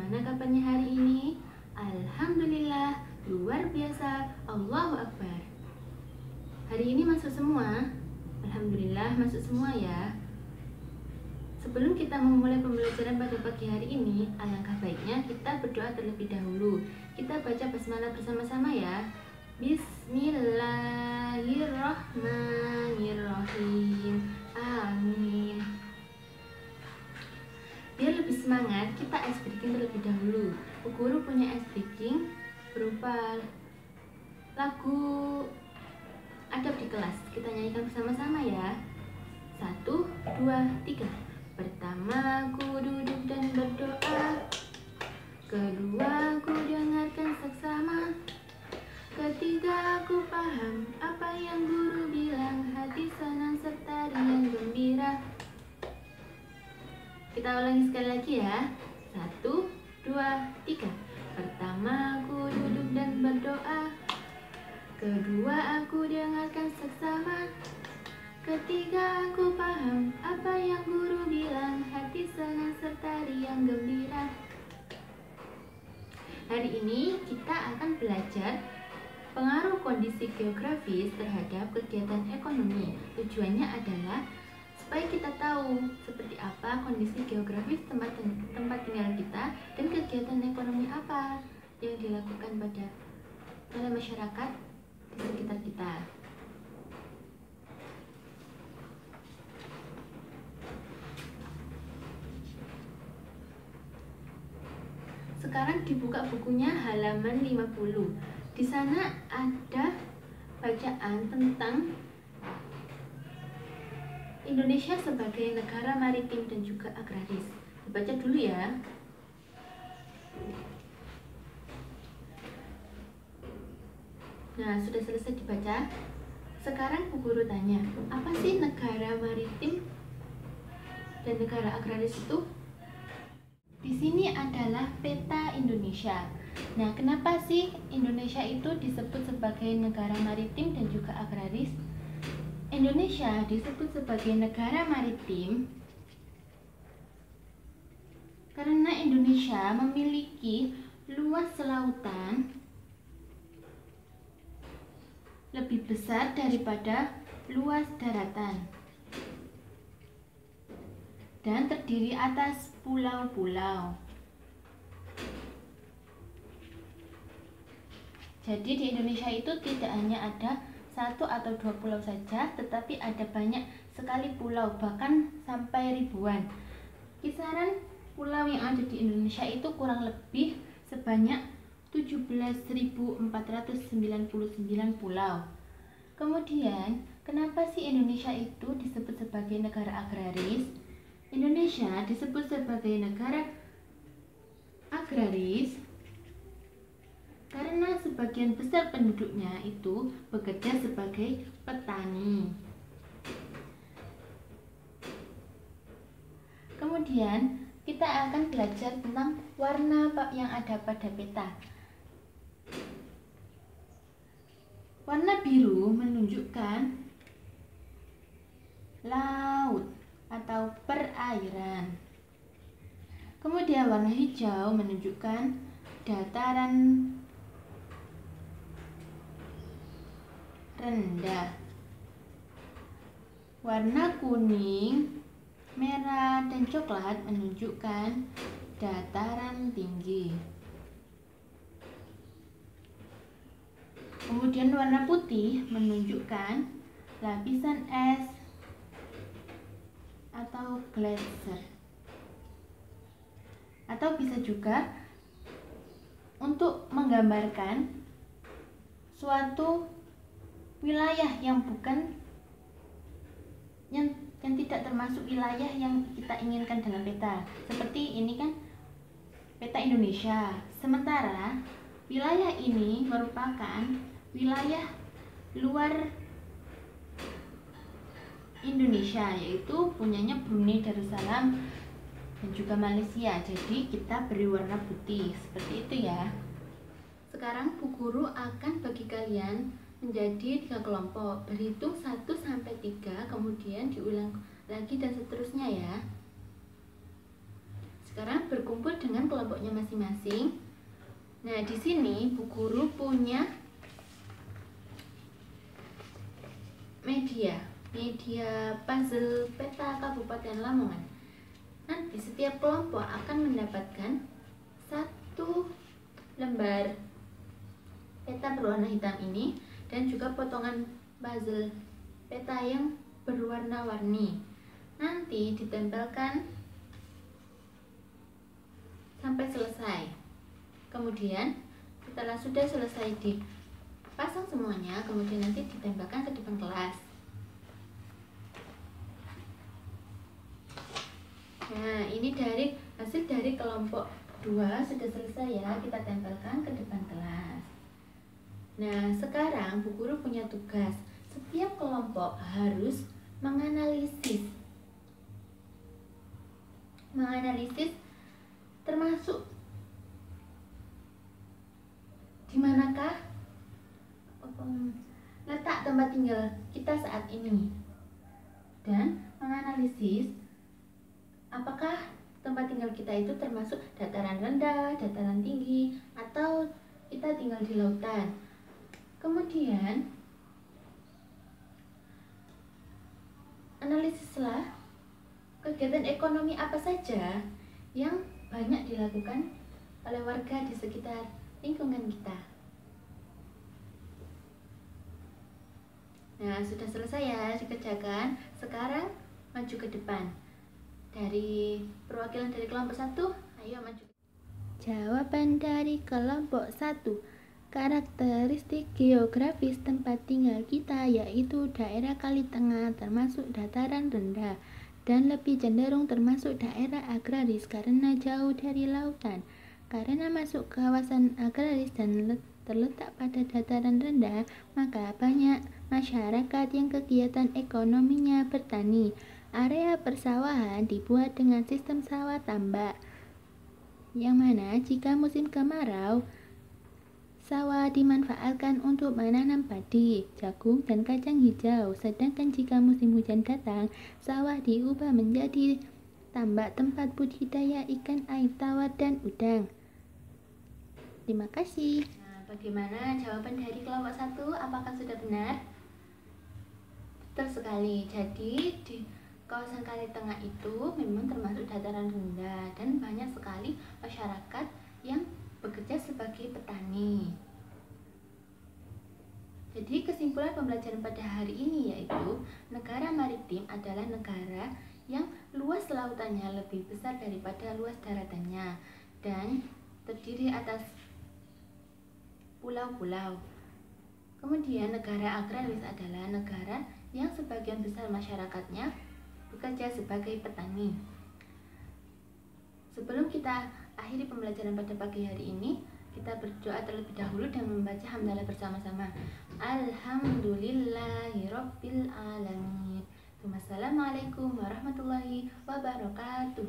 Bagaimana kabarnya hari ini? Alhamdulillah, luar biasa, Allahu Akbar. Hari ini masuk semua? Alhamdulillah masuk semua ya. Sebelum kita memulai pembelajaran pada pagi hari ini, alangkah baiknya kita berdoa terlebih dahulu. Kita baca basmalah bersama-sama ya. Bismillahirrahmanirrahim. Amin. Biar lebih semangat, kita ice breaking terlebih dahulu. Bu Guru punya ice breaking berupa lagu adab di kelas. Kita nyanyikan bersama-sama ya. 1, 2, 3. Pertama, ku duduk dan berdoa. Kedua, ku dengarkan saksama. Ketiga, aku paham apa yang guru bilang. Hati senang serta riang gembira. Kita ulangi sekali lagi ya. 1, 2, 3. Pertama, aku duduk dan berdoa. Kedua, aku dengarkan saksama. Ketiga, aku paham apa yang guru bilang. Hati senang serta riang gembira. Hari ini kita akan belajar pengaruh kondisi geografis terhadap kegiatan ekonomi. Tujuannya adalah supaya kita tahu seperti apa kondisi geografis tempat tinggal kita dan kegiatan ekonomi apa yang dilakukan oleh masyarakat di sekitar kita. Sekarang dibuka bukunya halaman 50. Di sana ada bacaan tentang Indonesia sebagai negara maritim dan juga agraris. Dibaca dulu ya. Nah, sudah selesai dibaca. Sekarang Bu Guru tanya, apa sih negara maritim dan negara agraris itu? Di sini adalah peta Indonesia. Nah, kenapa sih Indonesia itu disebut sebagai negara maritim dan juga agraris? Indonesia disebut sebagai negara maritim karena Indonesia memiliki luas lautan lebih besar daripada luas daratan dan terdiri atas pulau-pulau. Jadi di Indonesia itu tidak hanya ada 1 atau 2 pulau saja, tetapi ada banyak sekali pulau, bahkan sampai ribuan. Kisaran pulau yang ada di Indonesia itu kurang lebih sebanyak 17.499 pulau. Kemudian, kenapa sih Indonesia itu disebut sebagai negara agraris? Indonesia disebut sebagai negara agraris karena sebagian besar penduduknya itu bekerja sebagai petani. Kemudian kita akan belajar tentang warna yang ada pada peta. Warna biru menunjukkan laut atau perairan. Kemudian warna hijau menunjukkan dataran rendah. Warna kuning, merah, dan coklat menunjukkan dataran tinggi. Kemudian warna putih menunjukkan lapisan es atau glacier. Atau bisa juga untuk menggambarkan suatu wilayah yang tidak termasuk wilayah yang kita inginkan dalam peta. Seperti ini kan peta Indonesia. Sementara wilayah ini merupakan wilayah luar Indonesia, yaitu punyanya Brunei Darussalam dan juga Malaysia. Jadi kita beri warna putih seperti itu ya. Sekarang Bu Guru akan bagi kalian menjadi 3 kelompok, berhitung 1 sampai 3, kemudian diulang lagi dan seterusnya ya. Sekarang berkumpul dengan kelompoknya masing-masing. Nah, di sini Bu Guru punya media puzzle peta Kabupaten Lamongan. Nanti setiap kelompok akan mendapatkan satu lembar peta berwarna hitam ini dan juga potongan puzzle peta yang berwarna-warni. Nanti ditempelkan sampai selesai. Kemudian setelah sudah selesai dipasang semuanya, kemudian nanti ditempelkan ke depan kelas. Nah, ini hasil dari kelompok 2 sudah selesai ya, kita tempelkan ke depan kelas. Nah, sekarang Bu Guru punya tugas. Setiap kelompok harus menganalisis termasuk di manakah letak tempat tinggal kita saat ini, dan menganalisis apakah tempat tinggal kita itu termasuk dataran rendah, dataran tinggi, atau kita tinggal di lautan. Kemudian analisislah kegiatan ekonomi apa saja yang banyak dilakukan oleh warga di sekitar lingkungan kita. Nah, sudah selesai ya dikerjakan. Sekarang maju ke depan. Dari perwakilan dari kelompok 1, ayo maju. Jawaban dari kelompok 1. Karakteristik geografis tempat tinggal kita yaitu daerah Kali Tengah termasuk dataran rendah dan lebih cenderung termasuk daerah agraris karena jauh dari lautan. Karena masuk kawasan agraris dan terletak pada dataran rendah, maka banyak masyarakat yang kegiatan ekonominya bertani. Area persawahan dibuat dengan sistem sawah tambak, yang mana jika musim kemarau, sawah dimanfaatkan untuk menanam padi, jagung, dan kacang hijau. Sedangkan jika musim hujan datang, sawah diubah menjadi tambak tempat budidaya ikan air tawar dan udang. Terima kasih. Nah, bagaimana jawaban dari kelompok 1? Apakah sudah benar? Betul sekali. Jadi di kawasan Kali Tengah itu memang termasuk dataran rendah dan banyak sekali masyarakat yang bekerja sebagai petani. Jadi kesimpulan pembelajaran pada hari ini yaitu negara maritim adalah negara yang luas lautannya lebih besar daripada luas daratannya dan terdiri atas pulau-pulau. Kemudian negara agraris adalah negara yang sebagian besar masyarakatnya bekerja sebagai petani. Sebelum kita akhiri pembelajaran pada pagi hari ini, kita berdoa terlebih dahulu dan membaca hamdalah bersama-sama. Alhamdulillahirabbil alamin. Wassalamualaikum warahmatullahi wabarakatuh.